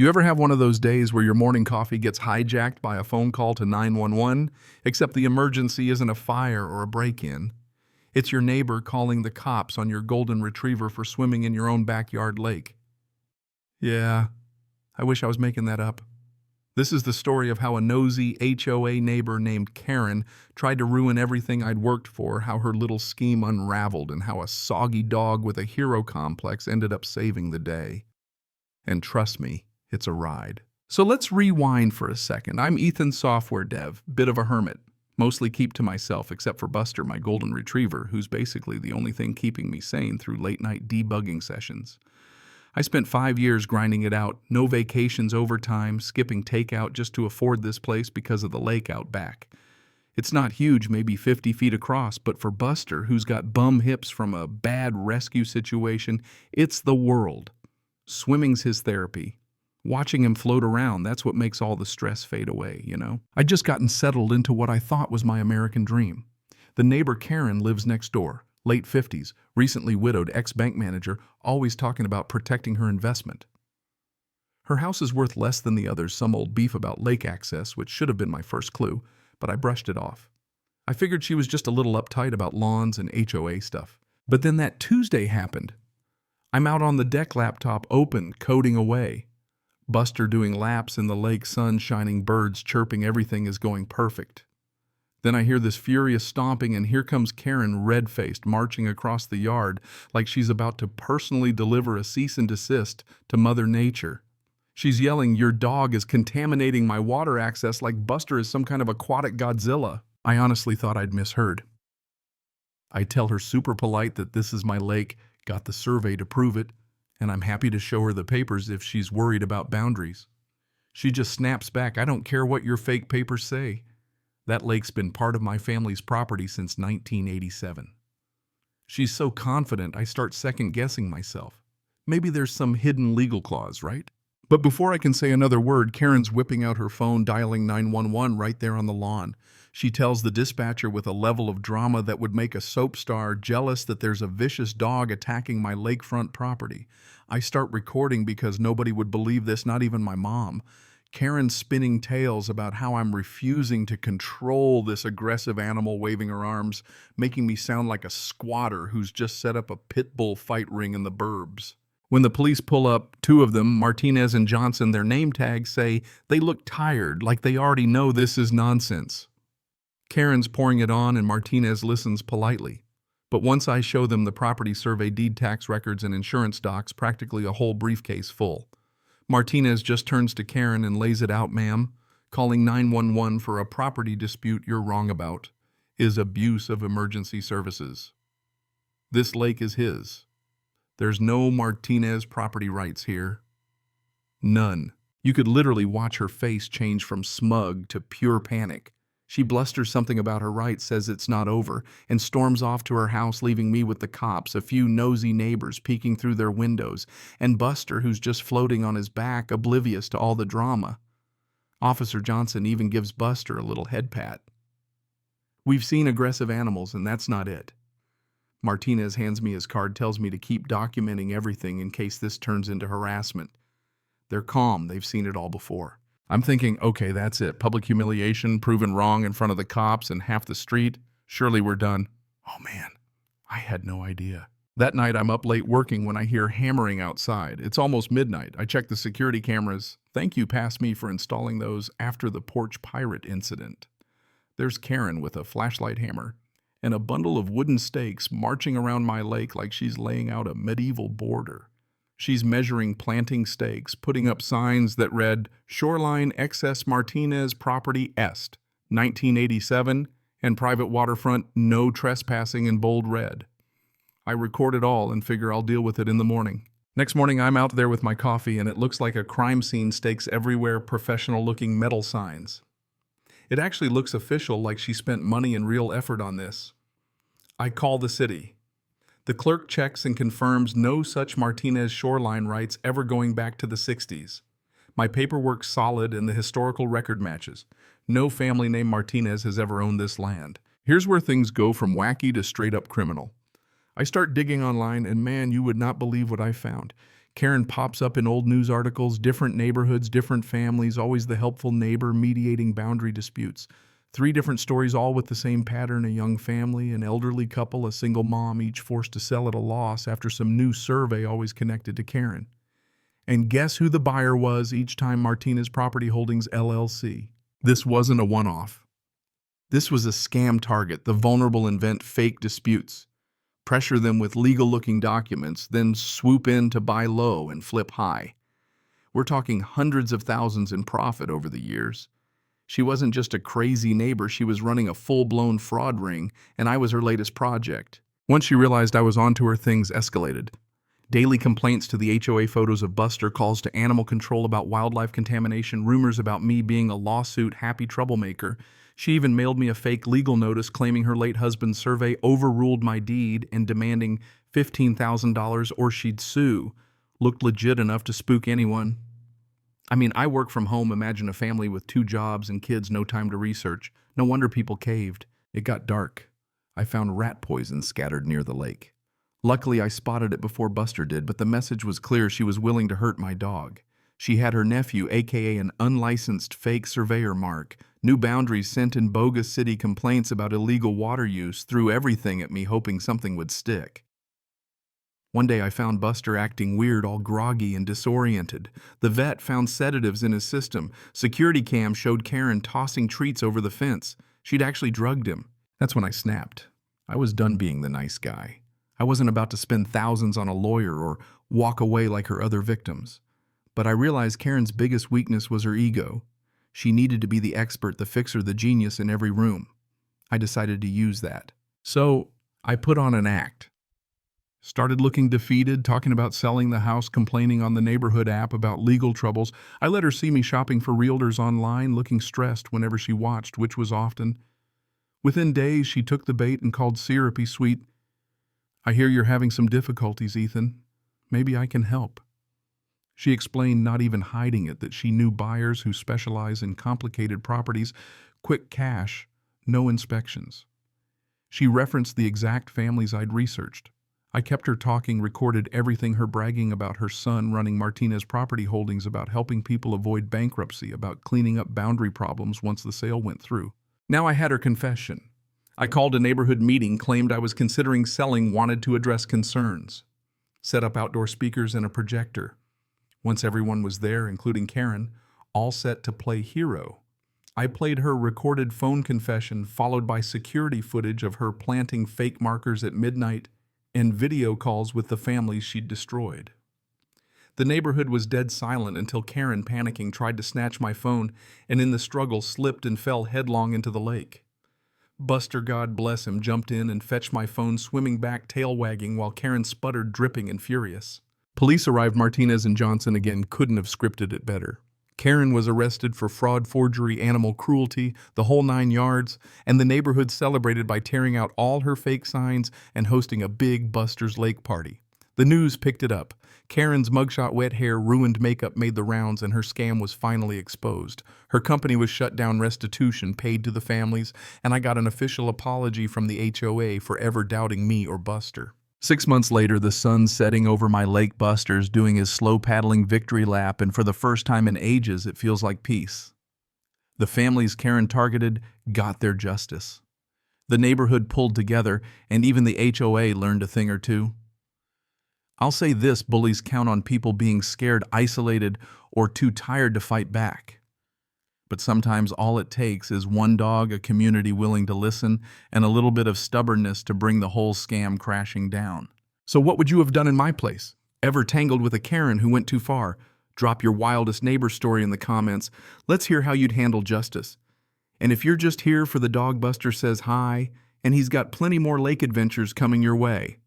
You ever have one of those days where your morning coffee gets hijacked by a phone call to 911, except the emergency isn't a fire or a break-in? It's your neighbor calling the cops on your golden retriever for swimming in your own backyard lake. Yeah, I wish I was making that up. This is the story of how a nosy HOA neighbor named Karen tried to ruin everything I'd worked for, how her little scheme unraveled, and how a soggy dog with a hero complex ended up saving the day. And trust me, it's a ride. So let's rewind for a second. I'm Ethan, software dev, bit of a hermit. Mostly keep to myself except for Buster, my golden retriever, who's basically the only thing keeping me sane through late-night debugging sessions. I spent 5 years grinding it out, no vacations, overtime, skipping takeout just to afford this place because of the lake out back. It's not huge, maybe 50 feet across, but for Buster, who's got bum hips from a bad rescue situation, it's the world. Swimming's his therapy. Watching him float around, that's what makes all the stress fade away, you know? I'd just gotten settled into what I thought was my American dream. The neighbor Karen lives next door, late 50s, recently widowed, ex-bank manager, always talking about protecting her investment. Her house is worth less than the others, some old beef about lake access, which should have been my first clue, but I brushed it off. I figured she was just a little uptight about lawns and HOA stuff. But then that Tuesday happened. I'm out on the deck, laptop open, coding away. Buster doing laps in the lake, sun shining, birds chirping, everything is going perfect. Then I hear this furious stomping, and here comes Karen, red-faced, marching across the yard like she's about to personally deliver a cease and desist to Mother Nature. She's yelling, "Your dog is contaminating my water access," like Buster is some kind of aquatic Godzilla. I honestly thought I'd misheard. I tell her super polite that this is my lake, got the survey to prove it, and I'm happy to show her the papers if she's worried about boundaries. She just snaps back, "I don't care what your fake papers say. That lake's been part of my family's property since 1987. She's so confident I start second-guessing myself. Maybe there's some hidden legal clause, right? But before I can say another word, Karen's whipping out her phone, dialing 911 right there on the lawn. She tells the dispatcher with a level of drama that would make a soap star jealous that there's a vicious dog attacking my lakefront property. I start recording because nobody would believe this, not even my mom. Karen's spinning tales about how I'm refusing to control this aggressive animal, waving her arms, making me sound like a squatter who's just set up a pit bull fight ring in the burbs. When the police pull up, two of them, Martinez and Johnson, their name tags say they look tired, like they already know this is nonsense. Karen's pouring it on, and Martinez listens politely. But once I show them the property survey, deed, tax records, and insurance docs, practically a whole briefcase full, Martinez just turns to Karen and lays it out, "Ma'am, calling 911 for a property dispute you're wrong about is abuse of emergency services. This lake is his. There's no Martinez property rights here. None." You could literally watch her face change from smug to pure panic. She blusters something about her rights, says it's not over, and storms off to her house, leaving me with the cops, a few nosy neighbors peeking through their windows, and Buster, who's just floating on his back, oblivious to all the drama. Officer Johnson even gives Buster a little head pat. We've seen aggressive animals, and that's not it. Martinez hands me his card, tells me to keep documenting everything in case this turns into harassment. They're calm, they've seen it all before. I'm thinking, okay, that's it. Public humiliation, proven wrong in front of the cops and half the street. Surely we're done. Oh man, I had no idea. That night I'm up late working when I hear hammering outside. It's almost midnight. I check the security cameras. Thank you, past me, for installing those after the porch pirate incident. There's Karen with a flashlight hammer and a bundle of wooden stakes marching around my lake like she's laying out a medieval border. She's measuring planting stakes, putting up signs that read, "Shoreline Excess Martinez Property Est, 1987, and Private Waterfront No Trespassing" in bold red. I record it all and figure I'll deal with it in the morning. Next morning, I'm out there with my coffee, and it looks like a crime scene, stakes everywhere, professional-looking metal signs. It actually looks official, like she spent money and real effort on this. I call the city. The clerk checks and confirms no such Martinez shoreline rights ever going back to the 60s. My paperwork's solid and the historical record matches. No family named Martinez has ever owned this land. Here's where things go from wacky to straight-up criminal. I start digging online, and man, you would not believe what I found. Karen pops up in old news articles, different neighborhoods, different families, always the helpful neighbor mediating boundary disputes. 3 different stories, all with the same pattern: a young family, an elderly couple, a single mom, each forced to sell at a loss after some new survey always connected to Karen. And guess who the buyer was each time? Martinez Property Holdings, LLC. This wasn't a one-off. This was a scam target. The vulnerable invent fake disputes, pressure them with legal-looking documents, then swoop in to buy low and flip high. We're talking hundreds of thousands in profit over the years. She wasn't just a crazy neighbor, she was running a full-blown fraud ring, and I was her latest project. Once she realized I was onto her, things escalated. Daily complaints to the HOA, photos of Buster, calls to animal control about wildlife contamination, rumors about me being a lawsuit-happy troublemaker. She even mailed me a fake legal notice claiming her late husband's survey overruled my deed and demanding $15,000 or she'd sue. Looked legit enough to spook anyone. I mean, I work from home. Imagine a family with 2 jobs and kids, no time to research. No wonder people caved. It got dark. I found rat poison scattered near the lake. Luckily, I spotted it before Buster did, but the message was clear: she was willing to hurt my dog. She had her nephew, aka an unlicensed fake surveyor, mark. New boundaries, sent in bogus city complaints about illegal water use, threw everything at me hoping something would stick. One day I found Buster acting weird, all groggy and disoriented. The vet found sedatives in his system. Security cam showed Karen tossing treats over the fence. She'd actually drugged him. That's when I snapped. I was done being the nice guy. I wasn't about to spend thousands on a lawyer or walk away like her other victims. But I realized Karen's biggest weakness was her ego. She needed to be the expert, the fixer, the genius in every room. I decided to use that. So I put on an act. Started looking defeated, talking about selling the house, complaining on the neighborhood app about legal troubles. I let her see me shopping for realtors online, looking stressed whenever she watched, which was often. Within days, she took the bait and called syrupy sweet. "I hear you're having some difficulties, Ethan. Maybe I can help." She explained, not even hiding it, that she knew buyers who specialize in complicated properties, quick cash, no inspections. She referenced the exact families I'd researched. I kept her talking, recorded everything, her bragging about her son running Martinez Property Holdings, about helping people avoid bankruptcy, about cleaning up boundary problems once the sale went through. Now I had her confession. I called a neighborhood meeting, claimed I was considering selling, wanted to address concerns. Set up outdoor speakers and a projector. Once everyone was there, including Karen, all set to play hero, I played her recorded phone confession, followed by security footage of her planting fake markers at midnight and video calls with the families she'd destroyed. The neighborhood was dead silent until Karen, panicking, tried to snatch my phone and in the struggle slipped and fell headlong into the lake. Buster, God bless him, jumped in and fetched my phone, swimming back, tail wagging, while Karen sputtered, dripping and furious. Police arrived. Martinez and Johnson again couldn't have scripted it better. Karen was arrested for fraud, forgery, animal cruelty, the whole 9 yards, and the neighborhood celebrated by tearing out all her fake signs and hosting a big Buster's Lake party. The news picked it up. Karen's mugshot, wet hair, ruined makeup made the rounds, and her scam was finally exposed. Her company was shut down, restitution paid to the families, and I got an official apology from the HOA for ever doubting me or Buster. 6 months later, the sun's setting over my lake. Buster's doing his slow paddling victory lap, and for the first time in ages, it feels like peace. The families Karen targeted got their justice. The neighborhood pulled together, and even the HOA learned a thing or two. I'll say this: bullies count on people being scared, isolated, or too tired to fight back. But sometimes all it takes is one dog, a community willing to listen, and a little bit of stubbornness to bring the whole scam crashing down. So what would you have done in my place? Ever tangled with a Karen who went too far? Drop your wildest neighbor story in the comments. Let's hear how you'd handle justice. And if you're just here for the dog, Buster says hi, and he's got plenty more lake adventures coming your way.